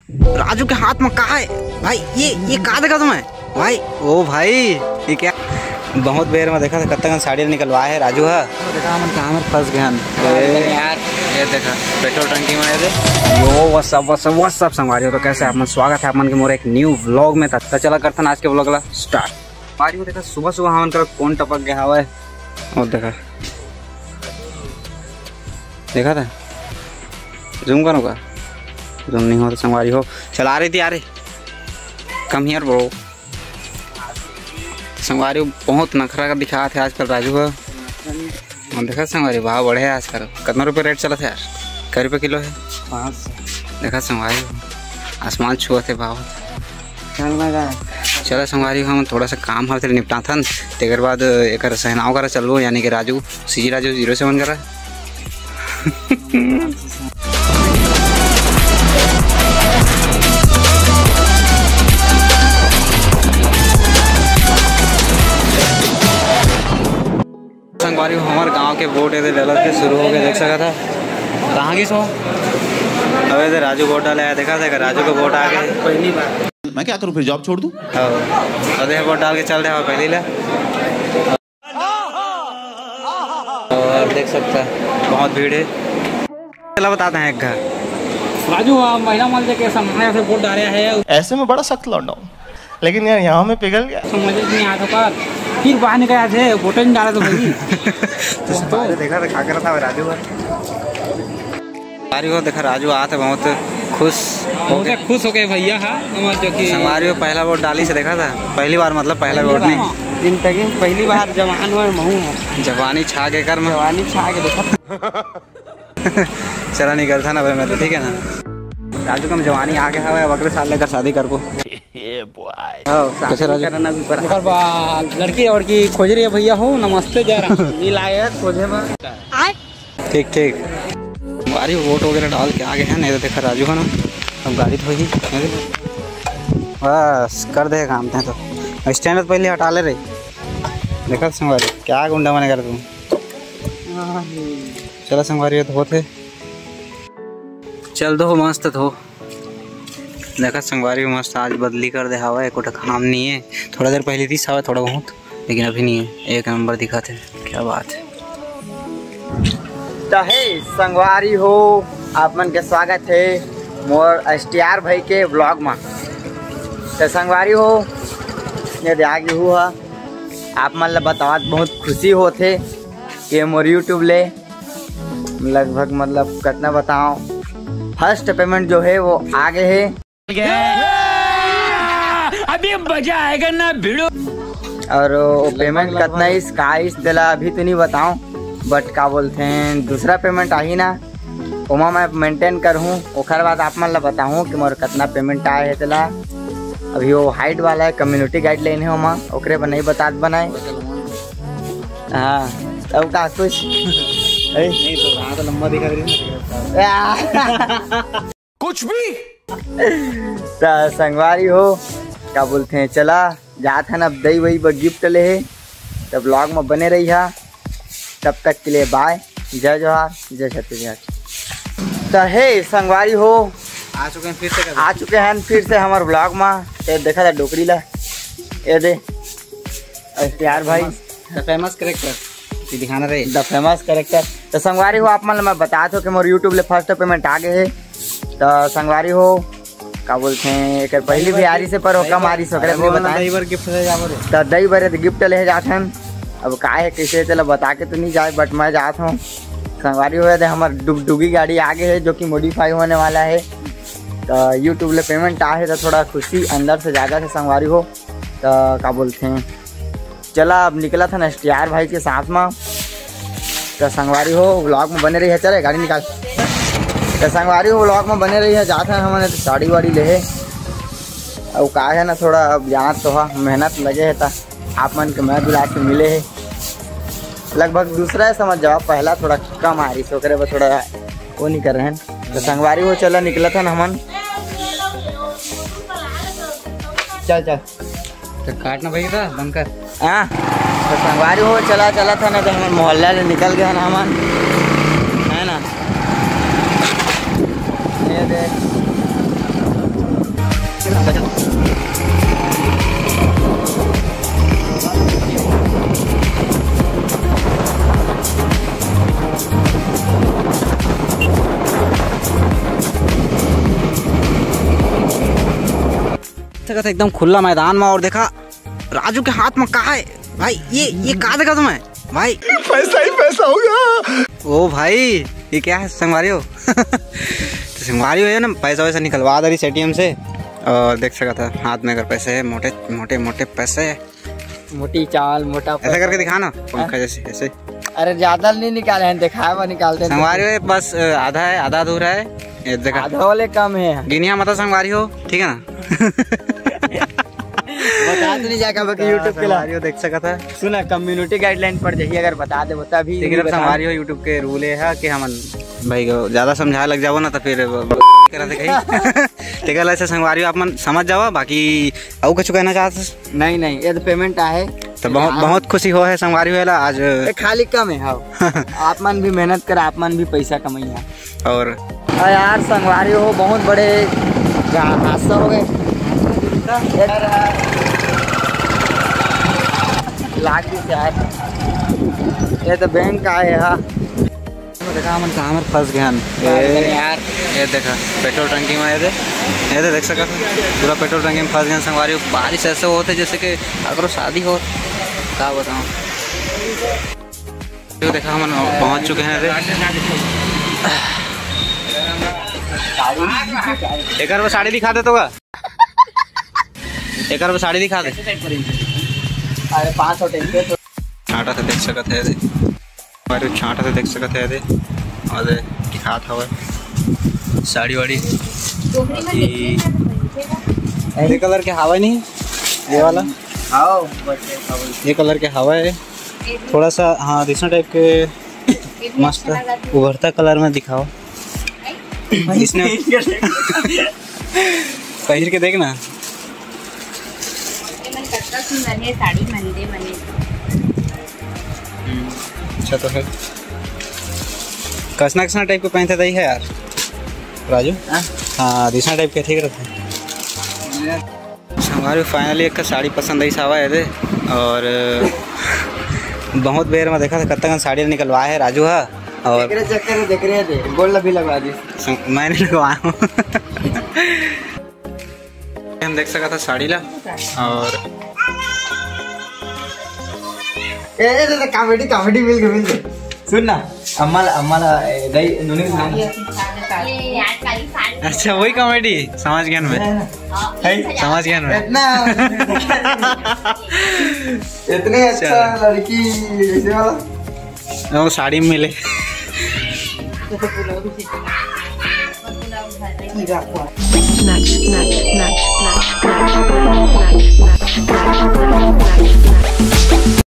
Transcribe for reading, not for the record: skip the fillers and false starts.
राजू के हाथ में कहा है भाई? ये कहा देखा तुम्हें भाई? ओ भाई ये क्या, बहुत बेर में देखा था कब तक साड़ी निकलवाए है राजू है। देखा हम कहाँ में फंस गए यार। ये देखा पेट्रोल टंकी में यो व्हाट्सअप संगवारी। तो कैसे आप मन स्वागत है आप मन के मोर एक न्यू व्लॉग में था। चला करते आज के व्लॉग ला स्टार्ट। बारी में देखा सुबह सुबह हमन कर कौन टपक गया हवा है। और देखा था जूम करो का जूम नहीं हो तो संगवारी हो चला रही थी। अरे कम हियर ब्रो। संगवारी बहुत नखरा का दिखा थे आजकल राजू का। और देखा संगवारी भाव बढ़े है आजकल। कितना रुपये रेट चला था यार? कै रुपये किलो है? 500। देखा संगवारी आसमान छुआ थे भाव। चला संगवारी हम थोड़ा सा काम हर निपटा था तेकर बाद एक सहनाव करा चलो यानी कि राजू सीजी राजू 07 करा। संगवारी हमारे गांव के वोट ऐसे डलत के शुरू हो गए देख सका था। कहाँ की सो अब ऐसे राजू वोट डाले देखा था राजू का वोट आ गए। पहली बार मैं क्या करूँ फिर जॉब छोड़ दूँ? अरे वोट डाल के चल रहे हो पहली ला। और देख सकता है बहुत भीड़ है। चला बताते हैं एक घर राजू महिला मंच के सामने से वोट डाले है। ऐसे में बड़ा सख्त लौट हूँ लेकिन यार यहाँ में पिघल गया। समझ नहीं आता का फिर बाहर निकल आए थे वोट नहीं डाला तो भाई। तो देखा था क्या कर रहा था राजू को। देखा राजू आते बहुत खुश हो गए भैया। हाँ जो कि संगवारी पहला वोट डाली से देखा था। पहली बार मतलब पहला वोट नहीं जिंदगी में पहली बार जवान हुआ महू जवानी छा के कर जवानी छा के देखा। चला निकल था ना भाई मैं तो ठीक है ना। राजू कम जवानी आ गया है अगले साल लेकर शादी कर को। कैसे राजू लड़की और की खोज रही है भैया हो नमस्ते जरा लाए खोजे में ठीक ठीक। गाड़ी वोट वगैरह डाल के आगे है नहीं तो देखा राजू का ना अब गाड़ी तो होगी बस कर दे काम थे तो स्टैंड पहले हटा ले रही। देखा संगवारी क्या गुंडा मने कर तुम। चला संगवारी तो होते चल दो मस्त हो। देखा संगवारी मस्त आज बदली कर दे हवा है कोटा काम नहीं है। थोड़ा देर पहले थी हवा थोड़ा बहुत लेकिन अभी नहीं है। एक नंबर दिखा थे क्या बात है। तो हे संगवारी हो आप मन के स्वागत है मोर STR भाई के ब्लॉग में। तो संगवारी हो ये आगे हुआ आप मन ला बतावत बहुत खुशी होते कि मोर यूट्यूब ले लगभग मतलब कितना बताओ फर्स्ट पेमेंट जो है वो आगे है। अभी मजा आएगा ना भिड़ो। और वो पेमेंट कितना इस दिला अभी तो नहीं बताऊं बट क्या बोलते हैं दूसरा पेमेंट आ ही ना उमा मैं मेंटेन करूँ ओखर बाद आप मन ला बताऊँ कि मोर कितना पेमेंट आए है दिला। अभी वो हाइट वाला है कम्युनिटी गाइडलाइन है उमा ओकरे पर नहीं बता बनाए। हाँ तब का कुछ नहीं तो लंबा दिखा रही कुछ भी संगवारी हो क्या बोलते हैं चला जात है ना अब दही वही गिफ्ट ले है तब ब्लॉग में बने रही है। तब तक के लिए बाय जय जोहार जय छत्तीसगढ़। तो हे संगवारी हो आ चुके हैं फिर से हमारे ब्लॉग में। तो देखा था डोकरी ला ये दे STR भाई फेमस कैरेक्टर दिखाना रहे द फेमस कैरेक्टर। तो संगवारी हो आप मन मैं बता दो कि मोर यूट्यूब ले फर्स्ट पेमेंट आ गए है। तो संगवारी हो क्या बोलते हैं एक पहली भी आरी से पर हो कम आरी से बताए तो दही भरे गिफ्ट ले जाते हैं। अब का है कैसे चलो बता के तो नहीं जाए बट मैं जाता हूँ। संगवारी हो जाते हमारे डुगडुगी गाड़ी आगे है जो कि मॉडिफाई होने वाला है। तो यूट्यूब ले पेमेंट आए तो थोड़ा खुशी अंदर से ज़्यादा से संगवारी हो। तो क्या बोलते हैं चला अब निकला था ना STR भाई के साथ में। तो संगवारी हो व्लॉग में बने रही है। चले गाड़ी निकाल। तो संगवारी हो व्लॉग में बने रही है जाते हैं हमने तो साड़ी वाड़ी ले है। अब का है ना थोड़ा अब जाना तो है मेहनत लगे है था आप मन के मैं बुला के मिले है लगभग दूसरा है समझ जाओ पहला थोड़ा कम आ रही सोकरे पर थोड़ा वो नहीं कर रहे हैं। तो संगवारी हो चला निकला था ना हमन चल तो काटना भाई था बंद कर। हाँ तो संगवारी हो चला था ना तो हम मोहल्ला से निकल गया ना हमन है ना। ये देख सकता था एकदम खुला मैदान में। और देखा राजू के हाथ में कहा है भाई, ये कहा देखा तुम्हें भाई? पैसा ही पैसा होगा। ओ भाई ये क्या है संगवारी हो? तो संगवारी हो ना, पैसा वैसा निकलवा दे रही एटीएम से। और देख सका था हाथ में अगर पैसे है, मोटे मोटे मोटे पैसे है, मोटी चाल मोटा ऐसा करके दिखा ना पंखा जैसे ऐसे। अरे ज्यादा नहीं निकाले हैं, दिखाया हुआ निकालते हैं। संगवारी हो बस आधा है, आधा अधूरा है, ये देखा आधा वाले कम है। गिनिया मत संगवारी हो, ठीक है ना? बता तो नहीं जाएगा बाकी यूट्यूब के लिए देख सका था। सुना कम्युनिटी गाइडलाइन पर जाइए, अगर बता दे बता भी। लेकिन संगवारी हो यूट्यूब के रूल है कि हम भाई को ज्यादा समझाए लग जाओ ना तो फिर करा दे कहीं। ठीक है, ऐसे संगवारी हो आप मन समझ जाओ। बाकी और कुछ कहना चाहते? नहीं ये तो पेमेंट आए तो बहुत खुशी हो है संगवारी हो आज। खाली कम है आप मन भी मेहनत कर, आप मन भी पैसा कमाई है। और यार संगवारी हो बहुत बड़े हादसा हो गए, लाग भी यार। ये तो बैंक का है देखा हम कहाँ में फंस गए यार। ये देखा पेट्रोल टंकी में, ये देख सका पूरा पेट्रोल टंकी में फंस गए संगवारी। बारिश ऐसे होते जैसे कि अगर शादी हो, क्या बताऊँ। तो देखा हम पहुँच चुके हैं। एक बार साड़ी दिखा दे तो का, एक बार साड़ी दिखा दे। अरे 500 टेंके छाटा से देख सकते हैं, छाटा से देख सकते हैं। और दिखा था साड़ी वाड़ी ये कलर के हवा नहीं, ये वाला ये कलर के हवा है थोड़ा सा। हाँ दूसरा टाइप के मस्त उभरता कलर में दिखाओ। इसने पहन के देखना। अच्छा तो है कसना कसना टाइप के पहनते दही है यार राजू। हाँ दूसरा टाइप के ठीक रहते। हमारे फाइनली एक साड़ी पसंद आई सावा है। और बहुत बेर में देखा था कब तक साड़ी निकलवाए है राजू है। और देख रहे थे गोल्ड भी लगवा दी, मैंने लगवाया हूँ। हम देख सका था साड़ी ला। और कॉमेडी मिल गई। सुन ना अम्माला दही नूनी अच्छा वही कॉमेडी समझ गया मैं, समझ गया मैं। इतने अच्छा लड़की ऐसे वाला वो साड़ी में मिले। Snatch.